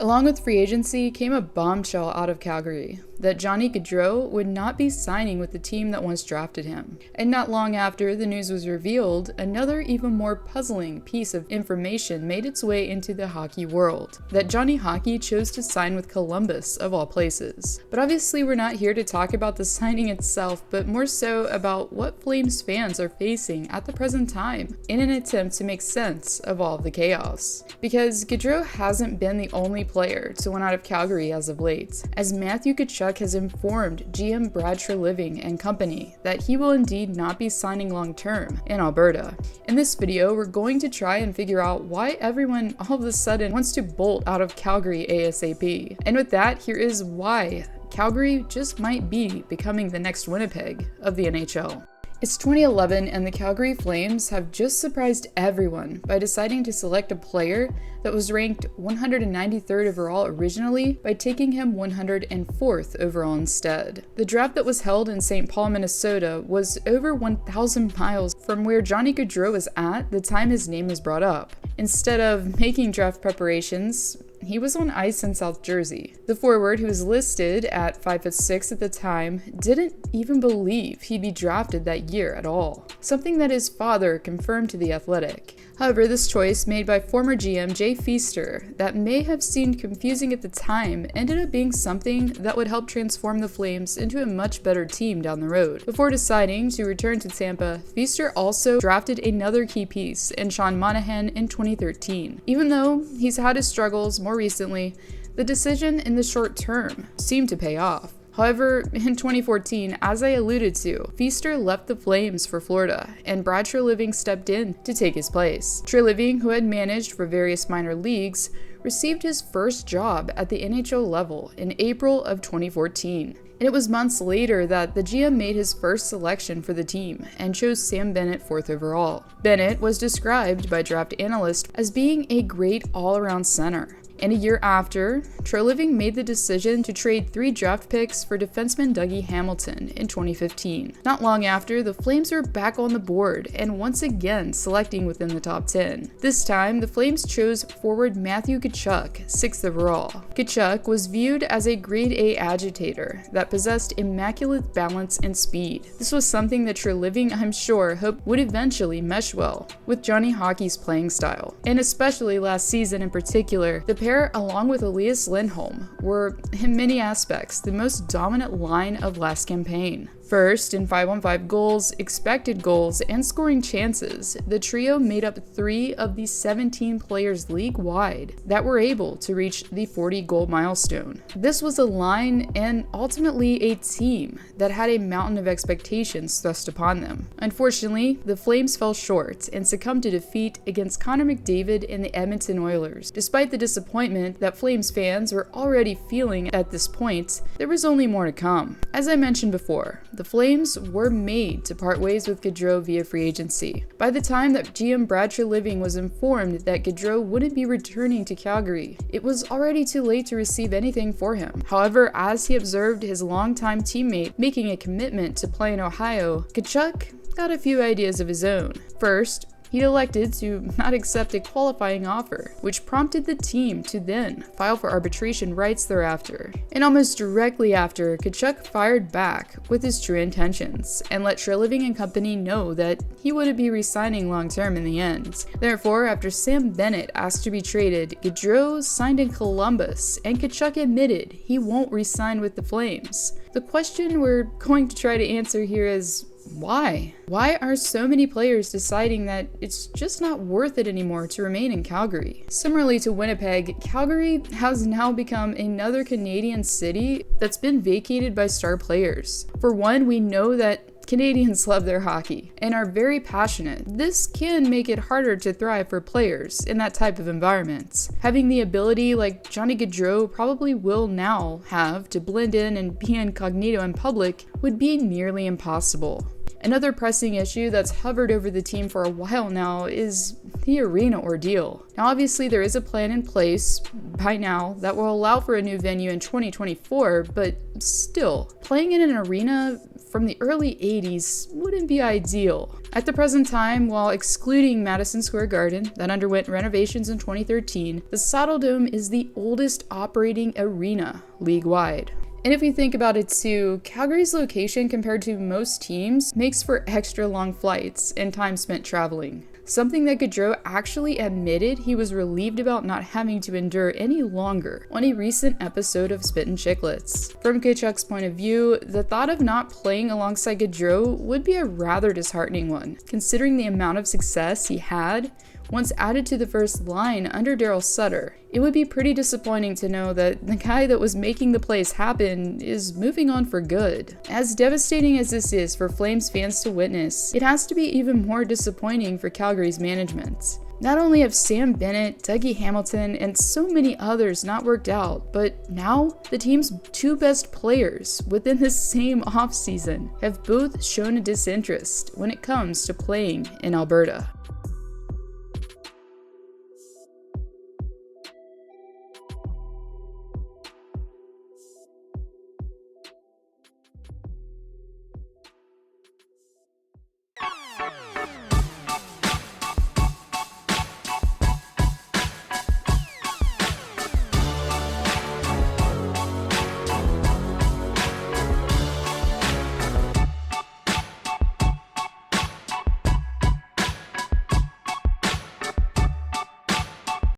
Along with free agency came a bombshell out of Calgary that Johnny Gaudreau would not be signing with the team that once drafted him. And not long after the news was revealed, another even more puzzling piece of information made its way into the hockey world, that Johnny Hockey chose to sign with Columbus of all places. But obviously we're not here to talk about the signing itself, but more so about what Flames fans are facing at the present time in an attempt to make sense of all of the chaos. Because Gaudreau hasn't been the only player to win out of Calgary as of late, as Matthew Gachuk has informed GM Trey Levine and company that he will indeed not be signing long-term in Alberta. In this video, we're going to try and figure out why everyone all of a sudden wants to bolt out of Calgary ASAP. And with that, here is why Calgary just might be becoming the next Winnipeg of the NHL. It's 2011 and the Calgary Flames have just surprised everyone by deciding to select a player that was ranked 193rd overall originally by taking him 104th overall instead. The draft that was held in St. Paul, Minnesota was over 1,000 miles from where Johnny Gaudreau was at the time his name was brought up. Instead of making draft preparations, he was on ice in South Jersey. The forward, who was listed at 5'6" at the time, didn't even believe he'd be drafted that year at all, something that his father confirmed to The Athletic. However, this choice made by former GM Jay Feaster that may have seemed confusing at the time ended up being something that would help transform the Flames into a much better team down the road. Before deciding to return to Tampa, Feaster also drafted another key piece in Sean Monahan in 2013. Even though he's had his struggles more recently, the decision in the short term seemed to pay off. However, in 2014, as I alluded to, Feaster left the Flames for Florida, and Trey Levine stepped in to take his place. Trey Levine, who had managed for various minor leagues, received his first job at the NHL level in April of 2014. And it was months later that the GM made his first selection for the team and chose Sam Bennett 4th overall. Bennett was described by draft analysts as being a great all-around center. And a year after, Trey Levine made the decision to trade 3 draft picks for defenseman Dougie Hamilton in 2015. Not long after, the Flames were back on the board and once again selecting within the top 10. This time, the Flames chose forward Matthew Gachuk, 6th overall. Gachuk was viewed as a grade A agitator that possessed immaculate balance and speed. This was something that Trey Levine, I'm sure, hoped would eventually mesh well with Johnny Hockey's playing style. And especially last season in particular, the pair, along with Elias Lindholm, were, in many aspects, the most dominant line of last campaign. First, in 5-on-5 goals, expected goals, and scoring chances, the trio made up 3 of the 17 players league-wide that were able to reach the 40-goal milestone. This was a line and ultimately a team that had a mountain of expectations thrust upon them. Unfortunately, the Flames fell short and succumbed to defeat against Connor McDavid and the Edmonton Oilers. Despite the disappointment that Flames fans were already feeling at this point, there was only more to come. As I mentioned before, the Flames were made to part ways with Gaudreau via free agency. By the time that GM Trey Levine was informed that Gaudreau wouldn't be returning to Calgary, it was already too late to receive anything for him. However, as he observed his longtime teammate making a commitment to play in Ohio, Gachuk got a few ideas of his own. First, he elected to not accept a qualifying offer, which prompted the team to then file for arbitration rights thereafter. And almost directly after, Gachuk fired back with his true intentions and let Trey Levine and company know that he wouldn't be re-signing long-term in the end. Therefore, after Sam Bennett asked to be traded, Gaudreau signed in Columbus, and Gachuk admitted he won't re-sign with the Flames. The question we're going to try to answer here is, why? Why are so many players deciding that it's just not worth it anymore to remain in Calgary? Similarly to Winnipeg, Calgary has now become another Canadian city that's been vacated by star players. For one, we know that Canadians love their hockey and are very passionate. This can make it harder to thrive for players in that type of environment. Having the ability like Johnny Gaudreau probably will now have to blend in and be incognito in public would be nearly impossible. Another pressing issue that's hovered over the team for a while now is the arena ordeal. Now obviously there is a plan in place by now that will allow for a new venue in 2024, but still, playing in an arena from the early 80s wouldn't be ideal. At the present time, while excluding Madison Square Garden, that underwent renovations in 2013, the Saddledome is the oldest operating arena league-wide. And if we think about it too, Calgary's location compared to most teams makes for extra long flights and time spent traveling. Something that Gaudreau actually admitted he was relieved about not having to endure any longer on a recent episode of Spittin' Chicklets. From Gachuk's point of view, the thought of not playing alongside Gaudreau would be a rather disheartening one, considering the amount of success he had once added to the first line under Daryl Sutter. It would be pretty disappointing to know that the guy that was making the plays happen is moving on for good. As devastating as this is for Flames fans to witness, it has to be even more disappointing for Calgary's management. Not only have Sam Bennett, Dougie Hamilton, and so many others not worked out, but now the team's two best players within the same offseason have both shown a disinterest when it comes to playing in Alberta.